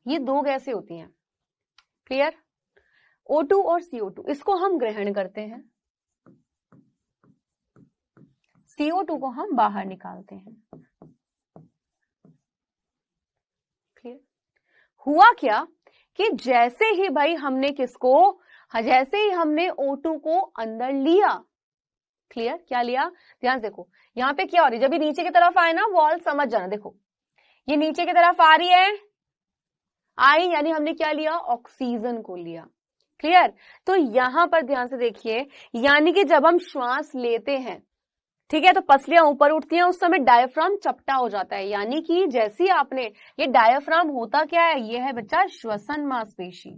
Speaker 1: ये दो गैसें होती हैं। क्लियर? O2 और CO2, इसको हम ग्रहण करते हैं, CO2 को हम बाहर निकालते हैं। क्लियर? हुआ क्या कि जैसे ही भाई हमने किसको, जैसे ही हमने O2 को अंदर लिया, क्लियर? क्या लिया? ध्यान से देखो, यहाँ पे क्या हो रही है, जब ये नीचे की तरफ आए ना वॉल, समझ जाना। देखो ये नीचे की तरफ आ रही है, आई यानी हमने क्या लिया? ऑक्सीजन को लिया। क्लियर? तो यहां पर ध्यान से देखिए, यानी कि जब हम श्वास लेते हैं, ठीक है, तो पसलियां ऊपर उठती हैं, उस समय डायफ्राम चपटा हो जाता है। यानी कि जैसे ही आपने, ये डायफ्राम होता क्या है? ये है बच्चा श्वसन मांसपेशी।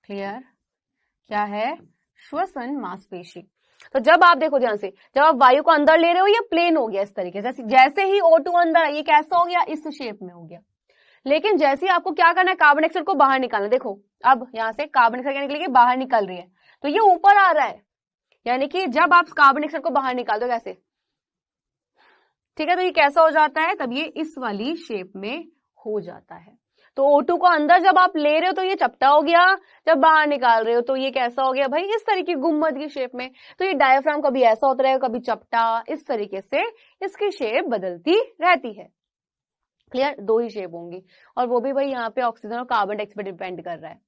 Speaker 1: क्लियर? क्या है? श्वसन मांसपेशी। तो जब आप देखो ध्यान से, जब आप वायु को अंदर ले रहे हो, ये प्लेन हो गया इस तरीके से, जैसे ही O2 अंदर है, ये कैसा हो गया? इस शेप में हो गया। लेकिन जैसे ही आपको क्या करना है? कार्बन डाइऑक्साइड को बाहर निकालना। देखो अब यहां से कार्बन डाइऑक्साइड क्या निकलेगी? बाहर निकल रही है, तो ये ऊपर आ रहा है। यानी कि जब आप कार्बन डाइऑक्साइड को बाहर निकाल दो कैसे, ठीक है, तो ये कैसा हो जाता है? तब ये इस वाली शेप में हो जाता है। तो O2 को अंदर जब आप ले रहे हो तो ये चपटा हो गया, जब बाहर निकाल रहे हो तो ये कैसा हो गया भाई? इस तरीके गुम्बद की शेप में। तो ये डायफ्राम कभी ऐसा होता रहेगा, कभी चपटा, इस तरीके से इसकी शेप बदलती रहती है। क्लियर? दो ही शेप होंगी, और वो भी भाई यहाँ पे ऑक्सीजन और कार्बन डाइऑक्साइड पर डिपेंड कर रहा है।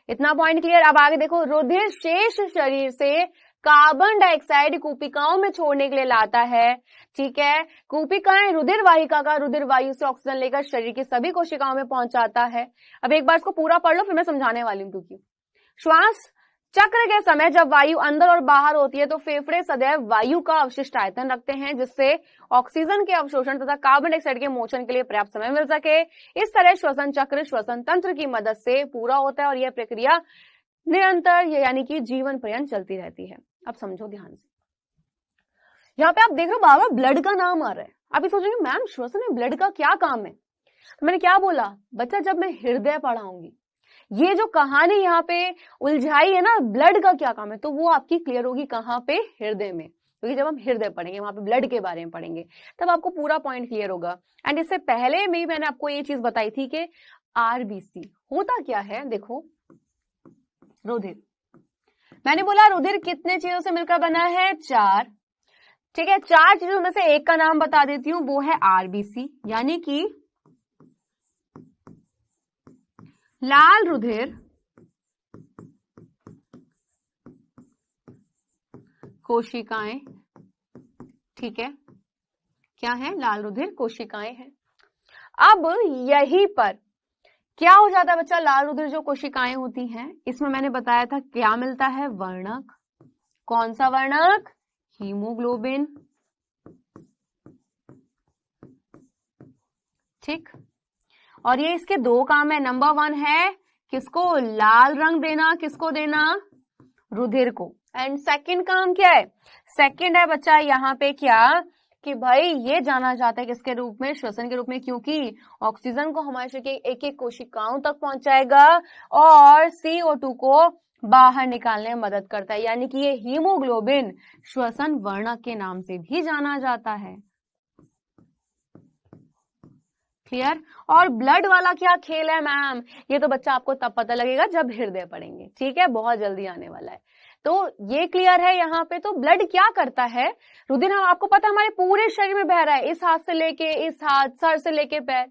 Speaker 1: इतना पॉइंट क्लियर? अब आगे देखो, रुधिर शेष शरीर से कार्बन डाइऑक्साइड कूपिकाओं में छोड़ने के लिए लाता है। ठीक है, कूपिकाएं रुधिर वाहिका का रुधिर वायु से ऑक्सीजन लेकर शरीर की सभी कोशिकाओं में पहुंचाता है। अब एक बार इसको पूरा पढ़ लो, फिर मैं समझाने वाली हूँ। क्योंकि श्वास चक्र के समय जब वायु अंदर और बाहर होती है तो फेफड़े सदैव वायु का अवशिष्ट आयतन रखते हैं, जिससे ऑक्सीजन के अवशोषण तथा कार्बन डाइऑक्साइड के मोचन के लिए पर्याप्त समय मिल सके। इस तरह श्वसन चक्र श्वसन तंत्र की मदद से पूरा होता है, और यह प्रक्रिया निरंतर यानी कि जीवन पर्यंत चलती रहती है। अब समझो ध्यान से, यहाँ पे आप देख रहे हो बार बार ब्लड का नाम आ रहा है। आप ये सोचेंगे मैम श्वसन में ब्लड का क्या काम है? तो मैंने क्या बोला बच्चा, जब मैं हृदय पढ़ाऊंगी, ये जो कहानी यहाँ पे उलझाई है ना, ब्लड का क्या काम है, तो वो आपकी क्लियर होगी कहाँ पे? हृदय में। क्योंकि जब हम हृदय पढ़ेंगे, वहां पे ब्लड के बारे में पढ़ेंगे, तब आपको पूरा पॉइंट क्लियर होगा। एंड इससे पहले में मैंने आपको ये चीज बताई थी कि आरबीसी होता क्या है। देखो रुधिर, मैंने बोला रुधिर कितने चीजों से मिलकर बना है? 4। ठीक है, 4 चीजों में से एक का नाम बता देती हूँ, वो है आरबीसी, यानी कि लाल रुधिर कोशिकाएं। ठीक है, क्या है? लाल रुधिर कोशिकाएं हैं। अब यहीं पर क्या हो जाता है बच्चा? लाल रुधिर जो कोशिकाएं होती हैं, इसमें मैंने बताया था क्या मिलता है? वर्णक। कौन सा वर्णक? हीमोग्लोबिन। ठीक, और ये इसके 2 काम है। नंबर 1 है किसको? लाल रंग देना। किसको देना? रुधिर को। एंड सेकंड काम क्या है? सेकंड है बच्चा यहाँ पे क्या, कि भाई ये जाना जाता है किसके रूप में? श्वसन के रूप में, क्योंकि ऑक्सीजन को हमारे शरीर के एक एक कोशिकाओं तक पहुंचाएगा और CO2 को बाहर निकालने में मदद करता है। यानी कि ये हीमोग्लोबिन श्वसन वर्णक के नाम से भी जाना जाता है। क्लियर? और ब्लड वाला क्या खेल है मैम? ये तो बच्चा आपको तब पता लगेगा जब हृदय पढ़ेंगे। ठीक है, बहुत जल्दी आने वाला है। तो ये क्लियर है यहाँ पे। तो ब्लड क्या करता है? रुधिर हम आपको पता है हमारे पूरे शरीर में बह रहा है, इस हाथ से लेके इस हाथ, सर से लेके पैर।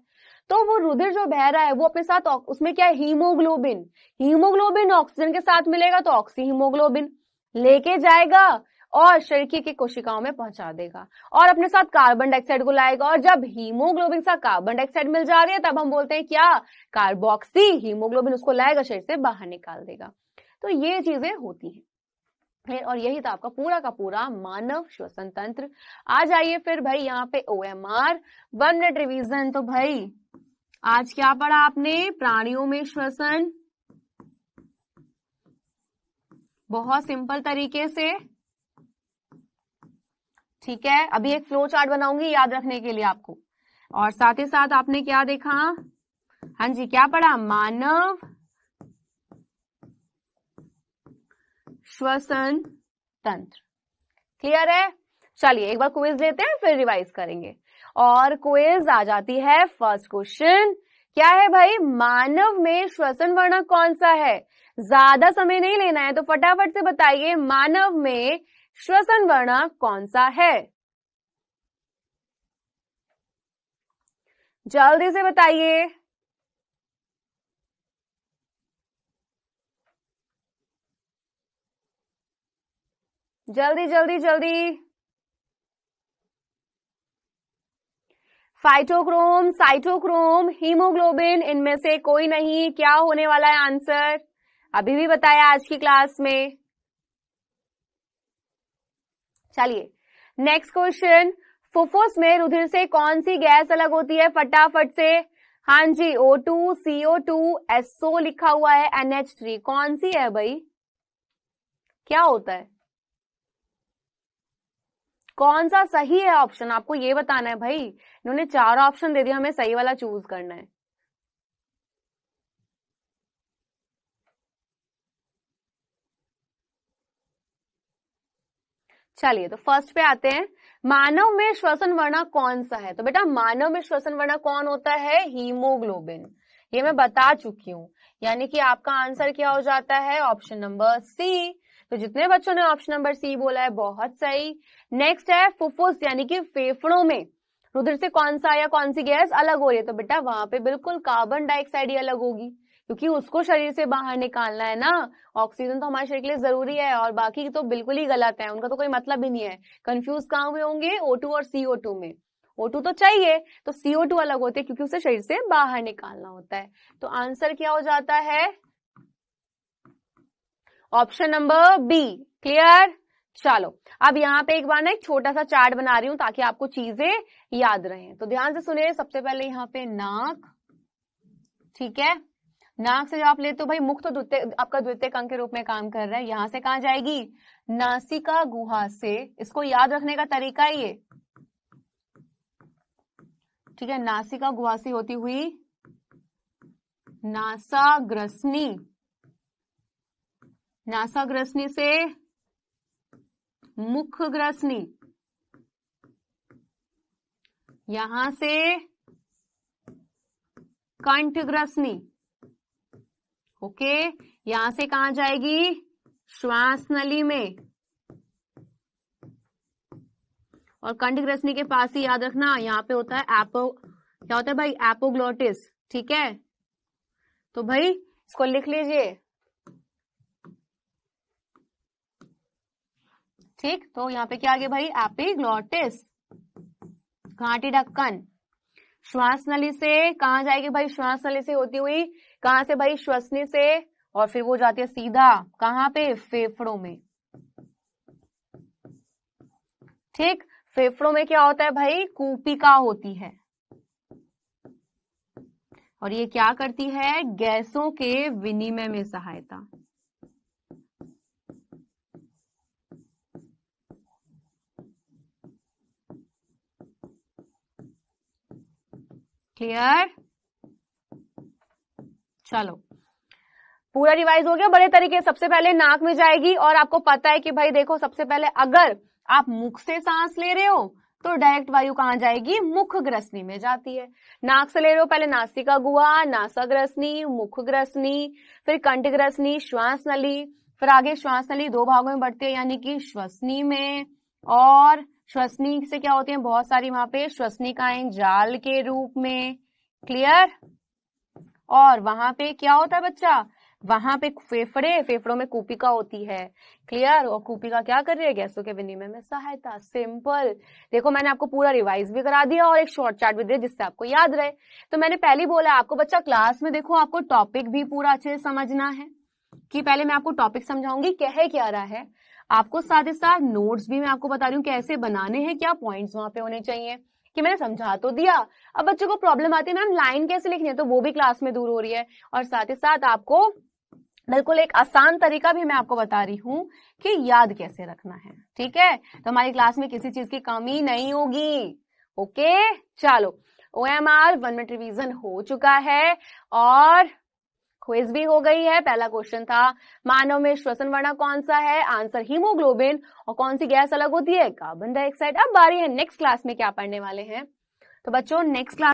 Speaker 1: तो वो रुधिर जो बह रहा है वो अपने साथ उसमें क्या है? हीमोग्लोबिन। हीमोग्लोबिन ऑक्सीजन के साथ मिलेगा तो ऑक्सी हीमोग्लोबिन लेके जाएगा और शरीर की कोशिकाओं में पहुंचा देगा, और अपने साथ कार्बन डाइऑक्साइड को लाएगा। और जब हीमोग्लोबिन के साथ कार्बन डाइऑक्साइड मिल जा रही है तब हम बोलते हैं क्या? कार्बोक्सी हीमोग्लोबिन उसको लाएगा, शरीर से बाहर निकाल देगा। तो ये चीजें होती हैं, और यही था आपका पूरा का पूरा मानव श्वसन तंत्र। आ जाइए फिर भाई यहाँ पे OMR 1 मिनट रिवीजन। तो भाई आज क्या पढ़ा आपने? प्राणियों में श्वसन, बहुत सिंपल तरीके से। ठीक है, अभी एक फ्लो चार्ट बनाऊंगी याद रखने के लिए आपको, और साथ ही साथ आपने क्या देखा? हाँ जी, क्या पढ़ा? मानव श्वसन तंत्र। क्लियर है? चलिए एक बार क्विज लेते हैं, फिर रिवाइज करेंगे। और क्विज आ जाती है फर्स्ट क्वेश्चन। क्या है भाई? मानव में श्वसन वर्णक कौन सा है? ज्यादा समय नहीं लेना है, तो फटाफट से बताइए मानव में श्वसन वर्णक कौन सा है? जल्दी से बताइए। जल्दी जल्दी जल्दी। फाइटोक्रोम, साइटोक्रोम, हीमोग्लोबिन, इनमें से कोई नहीं। क्या होने वाला है आंसर? अभी भी बताया आज की क्लास में। चलिए नेक्स्ट क्वेश्चन, फुफ्फुस में रुधिर से कौन सी गैस अलग होती है? फटाफट से। हाँ जी, O2, CO2, SO लिखा हुआ है, NH3, कौन सी है भाई? क्या होता है? कौन सा सही है ऑप्शन? आपको ये बताना है भाई। इन्होंने 4 ऑप्शन दे दिया, हमें सही वाला चूज करना है। चलिए तो फर्स्ट पे आते हैं, मानव में श्वसन वर्ण कौन सा है? तो बेटा मानव में श्वसन वर्ण कौन होता है? हीमोग्लोबिन। ये मैं बता चुकी हूं, यानी कि आपका आंसर क्या हो जाता है? Option number C. तो जितने बच्चों ने ऑप्शन नंबर सी बोला है बहुत सही। नेक्स्ट है फुफ्फुस, यानी कि फेफड़ों में रुधिर से कौन सा या कौन सी गैस अलग हो रही है? तो बेटा वहां पे बिल्कुल कार्बन डाइऑक्साइड ही अलग होगी, क्योंकि उसको शरीर से बाहर निकालना है ना। ऑक्सीजन तो हमारे शरीर के लिए जरूरी है, और बाकी तो बिल्कुल ही गलत है, उनका तो कोई मतलब ही नहीं है। कंफ्यूज कहाँ हुए होंगे? O2 और CO2 में। O2 तो चाहिए, तो CO2 अलग होते हैं क्योंकि उसे शरीर से बाहर निकालना होता है। तो आंसर क्या हो जाता है? Option number B. क्लियर? चलो अब यहाँ पे एक बार ना एक छोटा सा चार्ट बना रही हूं ताकि आपको चीजें याद रहें। तो ध्यान से सुनिए, सबसे पहले यहाँ पे नाक, ठीक है। नाक से जब आप लेते हो भाई, मुख तो द्वितीय, आपका द्वितीयक अंग के रूप में काम कर रहा है। यहां से कहां जाएगी? नासिका गुहा से। इसको याद रखने का तरीका है ये, ठीक है। नासिका गुहा से होती हुई नासाग्रसनी, नासाग्रसनी से मुखग्रसनी, यहां से कंठग्रसनी, ओके। यहां से कहां जाएगी? श्वास नली में, और कंठग्रसनी के पास ही याद रखना यहाँ पे होता है क्या होता है भाई? एपोग्लोटिस, ठीक है। तो भाई इसको लिख लीजिए, ठीक। तो यहाँ पे क्या आ गया भाई? एपिग्लोटिस, घाटी ढक्कन। श्वास नली से कहां जाएगी भाई? श्वास नली से होती हुई कहां से भाई? श्वसनी से, और फिर वो जाती है सीधा कहां पे? फेफड़ों में, ठीक। फेफड़ों में क्या होता है भाई? कूपिका होती है, और ये क्या करती है? गैसों के विनिमय में सहायता। क्लियर? चलो पूरा रिवाइज हो गया बड़े तरीके। सबसे पहले नाक में जाएगी, और आपको पता है कि भाई देखो, सबसे पहले अगर आप मुख से सांस ले रहे हो तो डायरेक्ट वायु कहां जाएगी? मुखग्रसनी में जाती है। नाक से ले रहे हो, पहले नासिका गुहा, नासाग्रसनी, मुखग्रसनी, फिर कंठग्रसनी, श्वास नली, फिर आगे श्वास नली 2 भागों में बढ़ती है, यानी कि श्वसनी में, और श्वसनी से क्या होती है? बहुत सारी वहां पे श्वसनिकाएं जाल के रूप में। क्लियर? और वहां पे क्या होता है बच्चा? वहां पे फेफड़ों में कूपिका होती है। क्लियर? और कूपिका क्या कर रही है? गैसों के विनिमय में सहायता। सिंपल। देखो मैंने आपको पूरा रिवाइज भी करा दिया और एक शॉर्ट चार्ट भी दिया जिससे आपको याद रहे। तो मैंने पहले ही बोला आपको बच्चा, क्लास में देखो आपको टॉपिक भी पूरा अच्छे से समझना है, कि पहले मैं आपको टॉपिक समझाऊंगी कह क्या रहा है, आपको साथ ही साथ नोट्स भी मैं आपको बता रही हूँ कैसे बनाने हैं, क्या पॉइंट्स वहां पे होने चाहिए, कि मैंने समझा तो दिया। अब बच्चों को प्रॉब्लम आती है मैम लाइन कैसे लिखनी है, तो वो भी क्लास में दूर हो रही है, और साथ ही साथ आपको बिल्कुल एक आसान तरीका भी मैं आपको बता रही हूँ कि याद कैसे रखना है। ठीक है, तो हमारी क्लास में किसी चीज की कमी नहीं होगी। ओके चलो, OMR 1 मिनट रिवीजन हो चुका है और क्विज भी हो गई है। पहला क्वेश्चन था मानव में श्वसन वर्ण कौन सा है, आंसर हीमोग्लोबिन, और कौन सी गैस अलग होती है, कार्बन डाइऑक्साइड। अब बारी है नेक्स्ट क्लास में क्या पढ़ने वाले हैं। तो बच्चों नेक्स्ट क्लास